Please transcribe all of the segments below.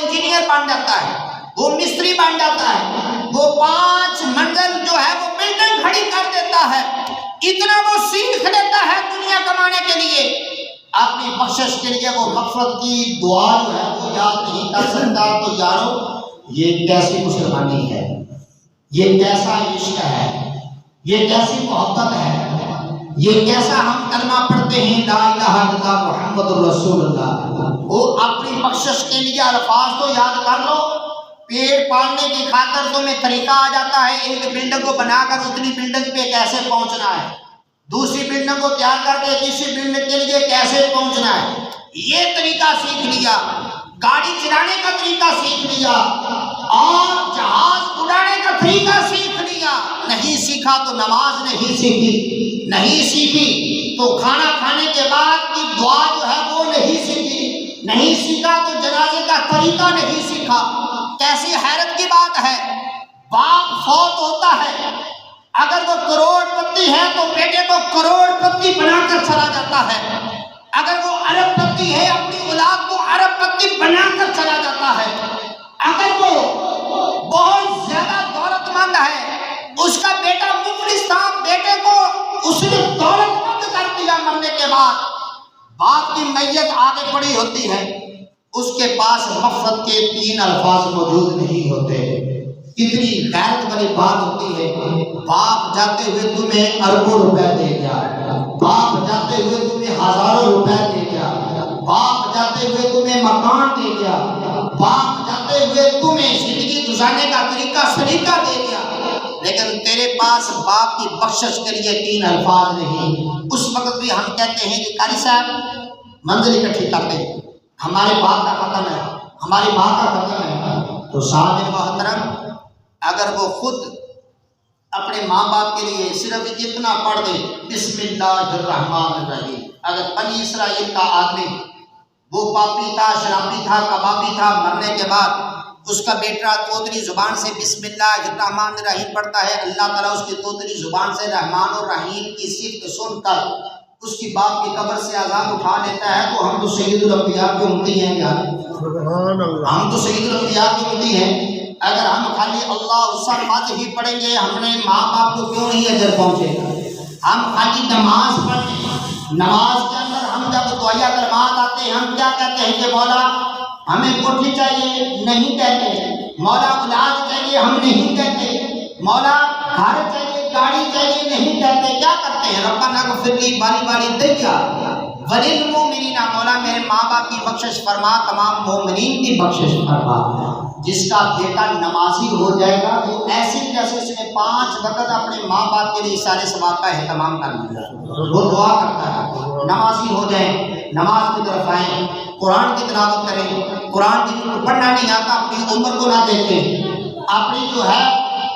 Engineer بن جاتا ہے، وہ مستری بن جاتا ہے، وہ 5 منزل جو ہے وہ بلڈنگ کھڑی کر دیتا ہے، اتنا وہ سیکھ لیتا ہے دنیا کمانے کے لیے، اپنی بخشش کے لیے وہ مغفرت کی دعا جو ہے وہ یاد نہیں کر سکتا۔ تو یارو یہ کیسی مسلمانی ہے، یہ کیسا عشق ہے، یہ کیسی محبت ہے، یہ کیسا ہم کلمہ پڑھتے ہیں لا الہ الا اللہ محمد الرسول اللہ۔ وہ اپنی بخشش کے لیے الفاظ تو یاد کر لو، پیڑ پالنے کی خاطر تمہیں طریقہ آ جاتا ہے ایک بلڈنگ کو بنا کر اتنی بلڈنگ پہ کیسے پہنچنا ہے، دوسری بلڈنگ کو تیار کر کے تیسری بلڈنگ کے لیے کیسے پہنچنا ہے، یہ طریقہ سیکھ لیا، گاڑی چلانے کا طریقہ سیکھ لیا، اور جہاز اڑانے کا طریقہ سیکھ لیا۔ نہیں سیکھا تو نماز نہیں سیکھی، نہیں سیکھی تو کھانا کھانے کے بعد کی دعا جو ہے وہ نہیں سیکھی، نہیں سیکھا تو جنازے کا طریقہ نہیں سیکھا۔ کیسی حیرت کی بات ہے، باپ فوت ہوتا ہے، اگر وہ کروڑ پتی ہے تو بیٹے کو کروڑ پتی بنا کر چلا جاتا ہے، اگر وہ ارب پتی ہے اپنی اولاد کو ارب پتی بنا کر چلا جاتا ہے، اگر وہ بہت زیادہ دولت مند ہے اس کا بیٹا مفلس تھا، بیٹے کو اس نے دولت مند کر دیا مرنے کے بعد، باپ کی میت آگے پڑی ہوتی ہے، اس کے پاس مغفرت کے 3 الفاظ موجود نہیں ہوتے۔ کتنی غیرت والی بات ہوتی ہے، باپ جاتے ہوئے تمہیں اربوں روپے دے گیا، باپ جاتے ہوئے تمہیں ہزاروں روپے دے گیا، باپ جاتے ہوئے تمہیں مکان دے گیا، باپ جاتے ہوئے تمہیں زندگی گزارنے کا طریقہ سلیقہ دے گیا، لیکن تیرے پاس باپ کی بخشش کے لیے 3 الفاظ نہیں۔ اس وقت بھی ہم کہتے ہیں کہ قاری صاحب منزل اکٹھی کرتے ہیں، ہمارے باپ کا ختم ہے، ہماری ماں کا ختم ہے، تو صاحب محترم اگر وہ خود اپنے ماں باپ کے لیے صرف اتنا پڑھ دے بسم اللہ الرحمن الرحیم، اگر بنی اسرائیل کا آدمی وہ پاپی تھا، شرابی تھا، کبابی تھا، مرنے کے بعد اس کا بیٹا توتری زبان سے بسم اللہ الرحمن الرحیم پڑھتا ہے، اللہ تعالیٰ اس کی توتری زبان سے رحمان اور رحیم کی صفت سن کر اس کی باپ کی قبر سے عذاب اٹھا لیتا ہے، تو ہم تو سید الانبیاء کے امتی ہیں یار، ہم تو سید الانبیاء کے امتی ہیں۔ اگر ہم خالی اللہ الصمد ہی پڑھیں گے، ہم نے ماں باپ کو کیوں نہیں اجر پہنچے گا؟ ہم خالی نماز پڑھیں، نماز کے اندر ہم جب دعائیہ کلمات آتے ہیں ہم کیا کہتے ہیں کہ مولا ہمیں کوٹھی چاہیے، نہیں کہتے، مولا اولاد چاہیے، ہم نہیں کہتے، مولا گھر چاہیے، گاڑی چاہیے، نہیں کہتے، کیا کرتے ہیں؟ ربنا اغفر لی باری باری دے کیا وللمؤمنین، مولا میرے ماں باپ کی بخشش فرما، تمام مومنین کی بخشش فرما۔ جس کا بیٹا نمازی ہو جائے گا وہ ایسی جیسے اس نے 5 وقت اپنے ماں باپ کے لیے سارے ثواب کا اہتمام کر لیا، وہ دعا کرتا ہے نمازی ہو جائیں، نماز کی طرف آئیں، قرآن کی تلاوت کریں، قرآن جن کو پڑھنا نہیں آتا اپنی عمر کو نہ دیکھیں، اپنی جو ہے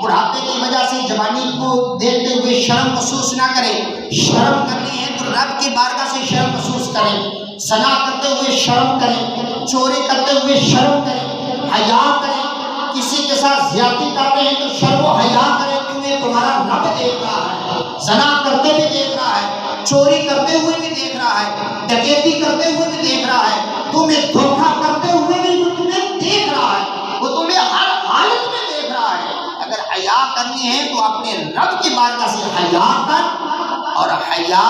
بڑھاپے کی وجہ سے جوانی کو دیکھتے ہوئے شرم محسوس نہ کریں، شرم کرنی ہے تو رب کی بارگاہ سے شرم محسوس کریں، زنا کرتے ہوئے شرم کریں، چوری کرتے ہوئے شرم کریں، حیا کریں، کسی کے ساتھ زیادتی کر رہے ہیں تو شرم و حیا کریں، تمہیں تمہارا رب دیکھ رہا ہے، زنا کرتے بھی دیکھ رہا ہے، چوری کرتے ہوئے بھی دیکھ رہا ہے، ڈکیتی کرتے ہوئے بھی دیکھ رہا ہے، تمہیں دھوکہ کرتے ہوئے بھی تمہیں دیکھ رہا ہے، وہ تمہیں ہر حالت میں دیکھ رہا ہے۔ اگر حیا کرنی ہے تو اپنے رب کی بارگاہ سے حیا کر، اور حیا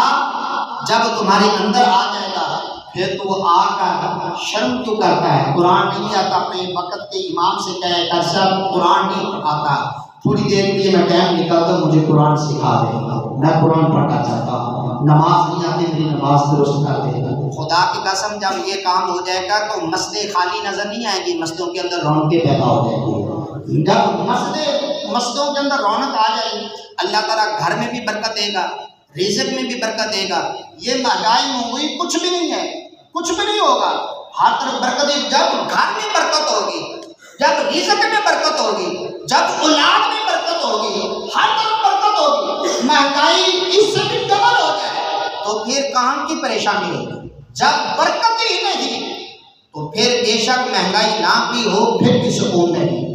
جب تمہارے اندر آ جائے گا پھر تو وہ آ کر شرم کیوں کرتا ہے؟ قرآن نہیں آتا اپنے وقت کے امام سے کہے کر سب قرآن نہیں آتا، تھوڑی دیر کے لیے میں ٹائم نکالتا ہوں مجھے قرآن سکھا دے، میں قرآن پڑھنا چاہتا ہوں، نماز نہیں آتی میری نماز درست کر دے۔ خدا کی قسم جب یہ کام ہو جائے گا تو مسجدیں خالی نظر نہیں آئیں گی، مسجدوں کے اندر رونقیں پیدا ہو جائیں گی۔ جب مسجدوں کے اندر رونق آ جائے گی اللہ تعالیٰ گھر میں بھی برکت دے گا، رزق میں بھی برکت دے گا۔ یہ مہنگائی ہوئی کچھ بھی نہیں ہے، کچھ بھی نہیں ہوگا، ہر طرف برکت ہے۔ جب گھر میں برکت ہوگی، جب رزق میں برکت ہوگی، جب اولاد میں برکت ہوگی، ہر طرف برکت ہوگی، مہنگائی اس سے بھی ڈبل ہو جائے تو پھر کہاں کی پریشانی ہوگی؟ جب برکت ہی نہیں تو پھر بے شک مہنگائی نہ بھی ہو پھر بھی سکون نہیں۔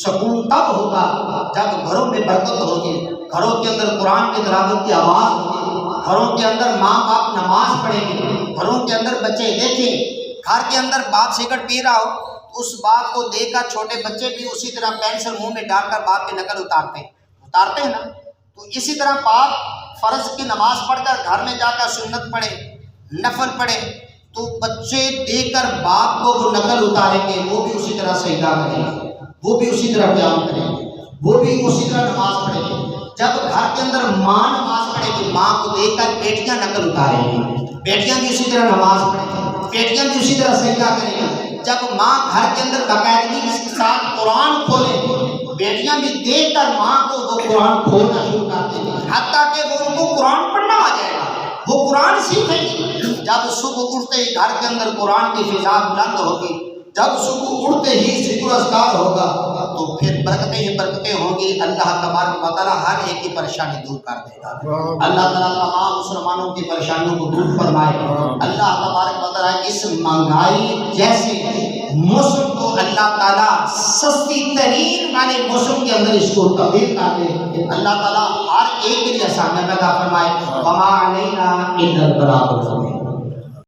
سکون تب ہوگا جب گھروں میں برکت ہوگی، گھروں کے اندر قرآن کی تلاوت کی آواز ہوگی، گھروں کے اندر ماں باپ نماز پڑھیں گے، گھروں کے اندر بچے دیکھیں، گھر کے اندر باپ سگریٹ پی رہا ہو اس باپ کو دیکھ کر چھوٹے بچے بھی اسی طرح پینسل منہ میں ڈال کر باپ کی نقل اتارتے ہیں نا. تو اسی طرح باپ فرض کی نماز پڑھ کر گھر میں جا کر سنت پڑھے، نفل پڑھے، تو بچے دیکھ کر باپ کو وہ نقل اتاریں گے، وہ بھی اسی طرح سجدہ کریں گے، وہ بھی اسی طرح قیام کریں گے، وہ بھی اسی طرح نماز پڑھیں گے. جب گھر کے اندر ماں نماز پڑھے گی، ماں کو دیکھ کر بیٹیاں نقل اتاریں گی، بیٹیاں بھی اسی طرح نماز پڑھیں گی، بیٹیاں بھی اسی طرح سجدہ کریں گی. جب ماں گھر کے اندر باقاعدگی کے ساتھ قرآن کھولے، بیٹیاں بھی دیکھ کر ماں کو وہ قرآن کھولنا شروع کر دیں گی، حتیٰ کہ وہ ان کو قرآن پڑھنا آ جائے گا، وہ قرآن سیکھیں گی. جب صبح اٹھتے ہی گھر کے اندر قرآن کی فضا بلند ہوگی، جب صبح اٹھتے ہی ذکر و اذکار ہوگا، تو پھر برکتیں ہی برکتیں ہوں گی. اللہ تبارک و تعالیٰ ہر ایک کی پریشانی دور کر دے گا. اللہ تعالیٰ تمام مسلمانوں کی پریشانیوں کو دور فرمائے. اللہ تبارک و تعالیٰ اس مہنگائی جیسے موسم کو اللہ تعالیٰ سستی ترین والے موسم کے اندر اس کو تبدیل کر دے. اللہ تعالیٰ ہر ایک کے لیے آسانیاں پیدا فرمائے. وما علینا الا البلاغ المبین.